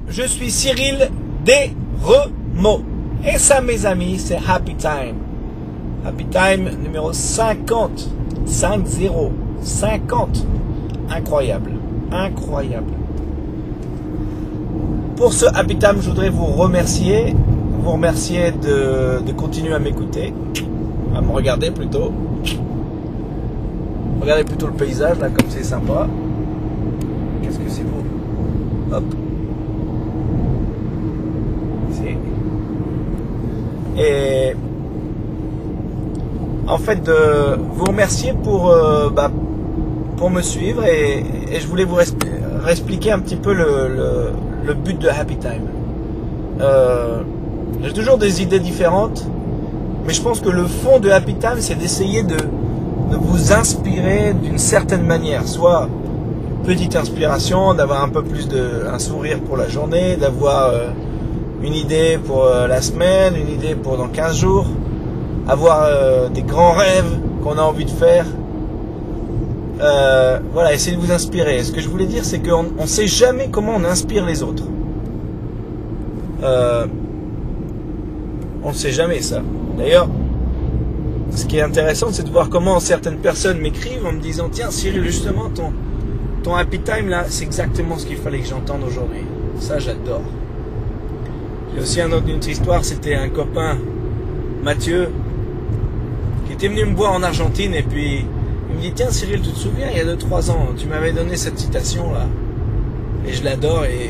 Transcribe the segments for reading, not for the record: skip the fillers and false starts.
je suis Cyril Desremaux. Et ça, mes amis, c'est Happy Time. Happy Time numéro 50. 5-0. 50. Incroyable. Incroyable. Pour ce Happy Time, je voudrais vous remercier. Vous remercier de continuer à m'écouter. À me regarder plutôt. Regardez plutôt le paysage, là, comme c'est sympa. Qu'est-ce que c'est beau. Hop. Et en fait de vous remercier pour me suivre et je voulais vous expliquer un petit peu le but de Happy Time. J'ai toujours des idées différentes, mais je pense que le fond de Happy Time, c'est d'essayer de vous inspirer d'une certaine manière, soit une petite inspiration, d'avoir un peu plus un sourire pour la journée, d'avoir une idée pour la semaine, une idée pour dans 15 jours, avoir des grands rêves qu'on a envie de faire. Voilà, essayez de vous inspirer. Ce que je voulais dire, c'est qu'on ne sait jamais comment on inspire les autres. On ne sait jamais ça. D'ailleurs, ce qui est intéressant, c'est de voir comment certaines personnes m'écrivent en me disant « Tiens Cyril, justement, ton Happy Time là, c'est exactement ce qu'il fallait que j'entende aujourd'hui. » Ça, j'adore. J'ai aussi une autre histoire, c'était un copain, Mathieu, qui était venu me voir en Argentine et puis il me dit « Tiens Cyril, tu te souviens, il y a 2-3 ans, tu m'avais donné cette citation là, et je l'adore et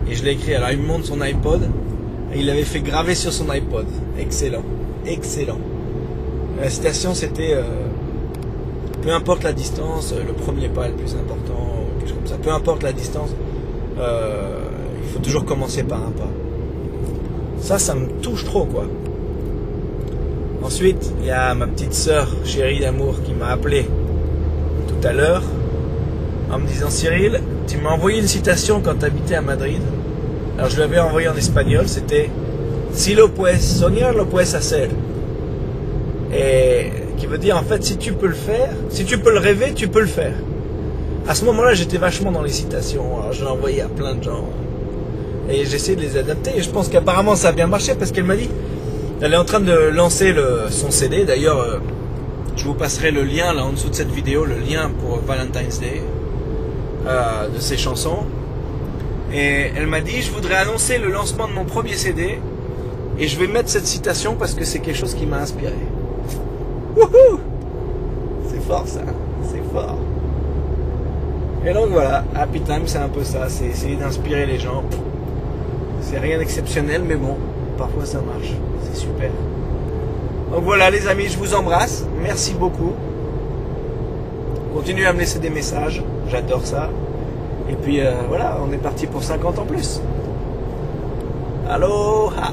je l'ai écrit. » Alors il me montre son iPod, et il l'avait fait graver sur son iPod. Excellent, excellent. La citation c'était peu importe la distance, le premier pas est le plus important, quelque chose comme ça. Peu importe la distance, il faut toujours commencer par un pas. Ça me touche trop, quoi. Ensuite, il y a ma petite sœur chérie d'amour qui m'a appelé tout à l'heure en me disant « Cyril, tu m'as envoyé une citation quand tu habitais à Madrid. » Alors je l'avais envoyé en espagnol, c'était « Si lo puedes soñar, lo puedes hacer. » Et qui veut dire en fait, si tu peux le faire, si tu peux le rêver, tu peux le faire. À ce moment-là, j'étais vachement dans les citations, alors je l'ai envoyé à plein de gens. Et j'essaie de les adapter, et je pense qu'apparemment ça a bien marché, parce qu'elle m'a dit, elle est en train de lancer son CD, d'ailleurs, je vous passerai le lien là en dessous de cette vidéo, le lien pour Valentine's Day, de ses chansons. Et elle m'a dit, je voudrais annoncer le lancement de mon premier CD, et je vais mettre cette citation parce que c'est quelque chose qui m'a inspiré. Wouhou! C'est fort ça, c'est fort. Et donc voilà, Happy Time c'est un peu ça, c'est essayer d'inspirer les gens. C'est rien d'exceptionnel, mais bon, parfois ça marche, c'est super. Donc voilà les amis, je vous embrasse, merci beaucoup. Continuez à me laisser des messages, j'adore ça. Et puis voilà, on est parti pour 50 en plus. Aloha!